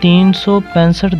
365